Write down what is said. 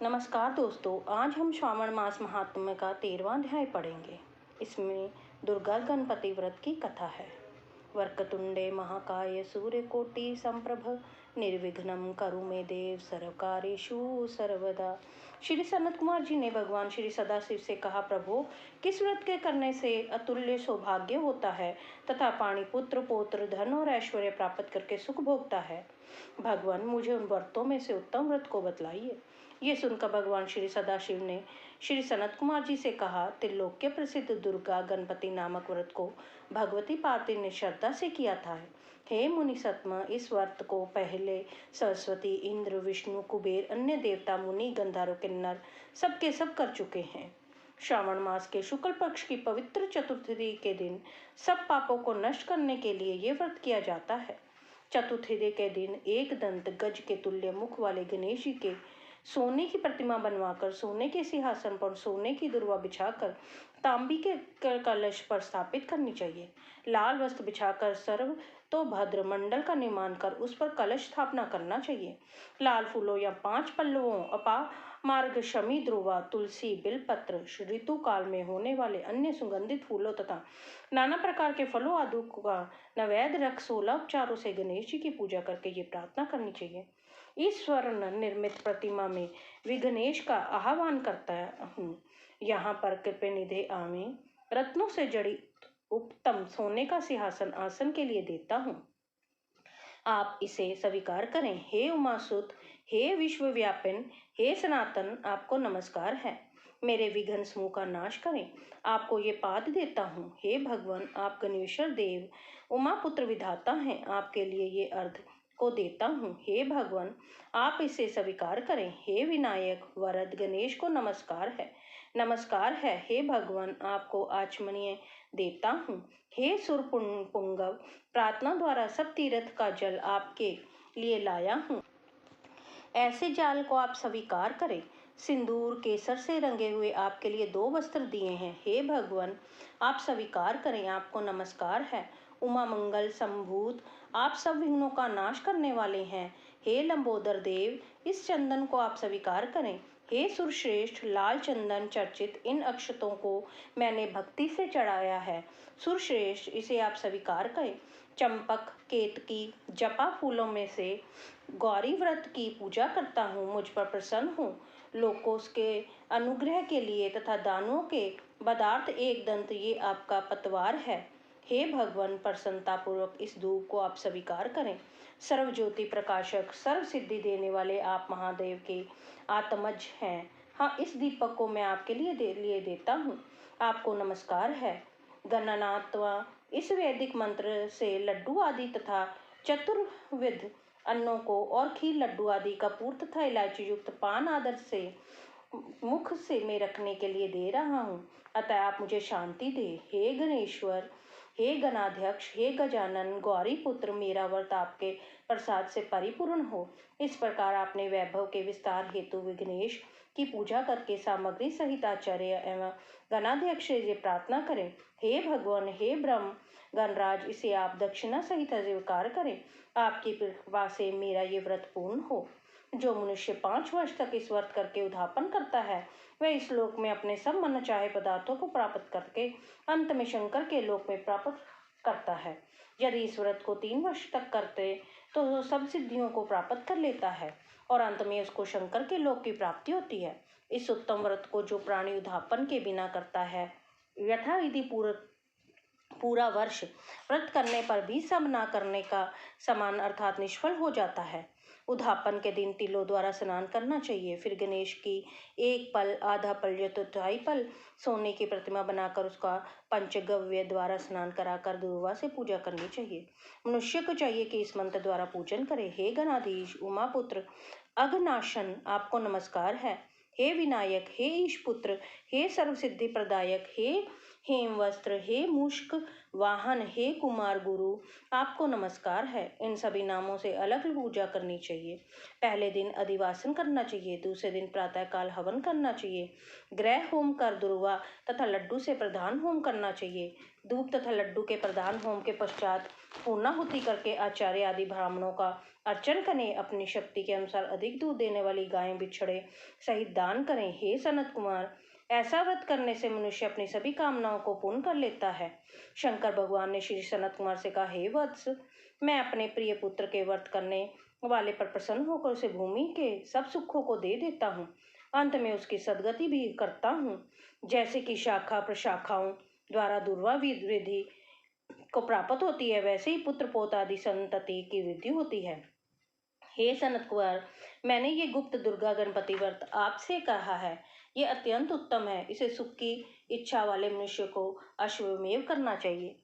नमस्कार दोस्तों, आज हम श्रावण मास महात्म्य का 13वां अध्याय पढ़ेंगे। इसमें दुर्गा गणपति व्रत की कथा है। वक्रतुंडे महाकाय सूर्यकोटि संप्रभ निर्विघ्नं करु मे देव सर्वकार्येषु सर्वदा। श्री सनत कुमार जी ने भगवान श्री सदाशिव से कहा, प्रभु, किस व्रत के करने से अतुल्य सौभाग्य होता है तथा पाणी पुत्र पौत्र धन और ऐश्वर्य प्राप्त करके सुख भोगता है। भगवान, मुझे उन व्रतों में से उत्तम व्रत को बतलाइए। ये सुनकर भगवान श्री सदाशिव ने श्री सनत कुमार जी से कहा, त्रिलोक्य प्रसिद्ध दुर्गा गणपति नामक व्रत को भगवती पार्वती ने श्रद्धा से किया था। हे मुनि सत्म, इस व्रत को पहले सरस्वती, इंद्र, विष्णु, कुबेर, अन्य देवता, मुनि, गंधर्व, किन्नर सबके सब कर चुके हैं। श्रावण मास के शुक्ल पक्ष की पवित्र चतुर्थी के दिन सब पापों को नष्ट करने के लिए ये व्रत किया जाता है। चतुर्थी के दिन एक दंत गज के तुल्य मुख वाले गणेश जी के सोने की प्रतिमा बनवाकर सोने के सिंहासन पर सोने की दुर्वा बिछाकर तांबी के कलश पर स्थापित करनी चाहिए। लाल वस्त्र बिछाकर सर्व तो भद्र मंडल का निर्माण कर उस पर कलश स्थापना करना चाहिए। लाल फूलों या 5 पल्लवों, अपा मार्ग, शमी, ध्रुवा, तुलसी, बिलपत्र, ऋतु काल में होने वाले अन्य सुगंधित फूलों तथा नाना प्रकार के फलों आदि का नैवेद्य रख 16 उपचारों से गणेश जी की पूजा करके ये प्रार्थना करनी चाहिए। इस स्वर्ण निर्मित प्रतिमा में विघ्नेश का आह्वान करता हूँ। यहाँ पर कृपानिधि आवे रत्नों से जड़ी उत्तम सोने का सिंहासन आसन के लिए देता हूँ। आप इसे स्वीकार करें। हे उमासुत, हे विश्वव्यापिन, हे सनातन, आपको नमस्कार है। मेरे विघ्न समूह का नाश करें। आपको ये पाद देता हूँ। हे भगवान, आप गणेश्वर देव, उमापुत्र विधाता हैं। आपके लिए ये अर्घ को देता हूँ। हे भगवान, आप इसे स्वीकार करें। हे विनायक वरद गणेश को नमस्कार है। नमस्कार है। हे भगवान, आपको आचमनीय देता हूँ। हे सुर पुंगव, प्रार्थना द्वारा सब तीर्थ का जल आपके लिए लाया हूँ। ऐसे जाल को आप स्वीकार करें। सिंदूर केसर से रंगे हुए आपके लिए 2 वस्त्र दिए हैं। हे भगवान, आप स्वीकार करें। आपको नमस्कार है। उमा मंगल संभूत, आप सब विघ्नों का नाश करने वाले हैं। हे लंबोदर देव, इस चंदन को आप स्वीकार करें। हे सुरश्रेष्ठ, लाल चंदन चर्चित इन अक्षतों को मैंने भक्ति से चढ़ाया है। सुरश्रेष्ठ, इसे आप स्वीकार करें। चंपक, केतकी, जपा फूलों में से गौरी व्रत की पूजा करता हूँ। मुझ पर प्रसन्न हूँ। लोकों के अनुग्रह के लिए तथा दानों के पदार्थ एक दंत, ये आपका पतवार है। हे भगवान, प्रसन्नता पूर्वक इस धूप को आप स्वीकार करें। सर्व ज्योति प्रकाशक, सर्व सिद्धि देने वाले आप महादेव के आत्मज हैं। हाँ, इस दीपक को मैं आपके लिए देता हूँ। आपको नमस्कार है। गणनात्वा, इस वैदिक मंत्र से लड्डू आदि तथा चतुर्विध अन्नों को और खीर, लड्डू आदि कपूर तथा इलायची युक्त पान आदर से मुख से में रखने के लिए दे रहा हूँ। अतः आप मुझे शांति दे। हे गणेश्वर, हे गणाध्यक्ष, हे गजानन, गौरी पुत्र, मेरा व्रत आपके प्रसाद से परिपूर्ण हो। इस प्रकार आपने वैभव के विस्तार हेतु विघ्नेश की पूजा करके सामग्री सहित आचार्य एवं गणाध्यक्ष से प्रार्थना करें। हे भगवान, हे ब्रह्म गणराज, इसे आप दक्षिणा सहित स्वीकार करें। आपकी कृपा से मेरा ये व्रत पूर्ण हो। जो मनुष्य 5 वर्ष तक इस व्रत करके उद्यापन करता है, वह इस लोक में अपने सब मन चाहे पदार्थों को प्राप्त करके अंत में शंकर के लोक में प्राप्त करता है। यदि इस व्रत को 3 वर्ष तक करते तो वो सब सिद्धियों को प्राप्त कर लेता है और अंत में उसको शंकर के लोक की प्राप्ति होती है। इस उत्तम व्रत को जो प्राणी उद्यापन के बिना करता है, यथाविधि पूरा वर्ष व्रत करने पर भी सब ना करने का समान अर्थात निष्फल हो जाता है। उद्यापन के दिन तिलों द्वारा स्नान करना चाहिए। फिर गणेश की 1 पल, आधा पल या चौथाई पल सोने की प्रतिमा बनाकर उसका पंचगव्य द्वारा स्नान कराकर दुर्वा से पूजा करनी चाहिए। मनुष्य को चाहिए कि इस मंत्र द्वारा पूजन करे। हे गणाधीश, उमापुत्र, अघनाशन, आपको नमस्कार है। हे विनायक, हे ईश पुत्र, हे सर्वसिद्धि प्रदायक, हे हेम वस्त्र, हे मुष्क वाहन, हे कुमार गुरु, आपको नमस्कार है। इन सभी नामों से अलग पूजा करनी चाहिए। पहले दिन अधिवासन करना चाहिए, दूसरे दिन प्रातःकाल हवन करना चाहिए। ग्रह होम कर दुर्वा तथा लड्डू से प्रधान होम करना चाहिए। धूप तथा लड्डू के प्रधान होम के पश्चात पूर्णाहुति करके आचार्य आदि ब्राह्मणों का अर्चन करें। अपनी शक्ति के अनुसार अधिक दूध देने वाली गायें बिछड़े सहित दान करें। हे सनत कुमार, ऐसा व्रत करने से मनुष्य अपनी सभी कामनाओं को पूर्ण कर लेता है। शंकर भगवान ने श्री सनत कुमार से कहा, हे वत्स, मैं अपने प्रिय पुत्र के व्रत करने वाले पर प्रसन्न होकर उसे भूमि के सब सुखों को दे देता हूँ। अंत में उसकी सदगति भी करता हूँ। जैसे कि शाखा प्रशाखाओं द्वारा दुर्वा वृद्धि को प्राप्त होती है, वैसे ही पुत्र पोत आदि संतति की वृद्धि होती है। हे सनत कुमार, मैंने ये गुप्त दुर्गा गणपति व्रत आपसे कहा है। ये अत्यंत उत्तम है। इसे सुख की इच्छा वाले मनुष्य को अश्वमेव करना चाहिए।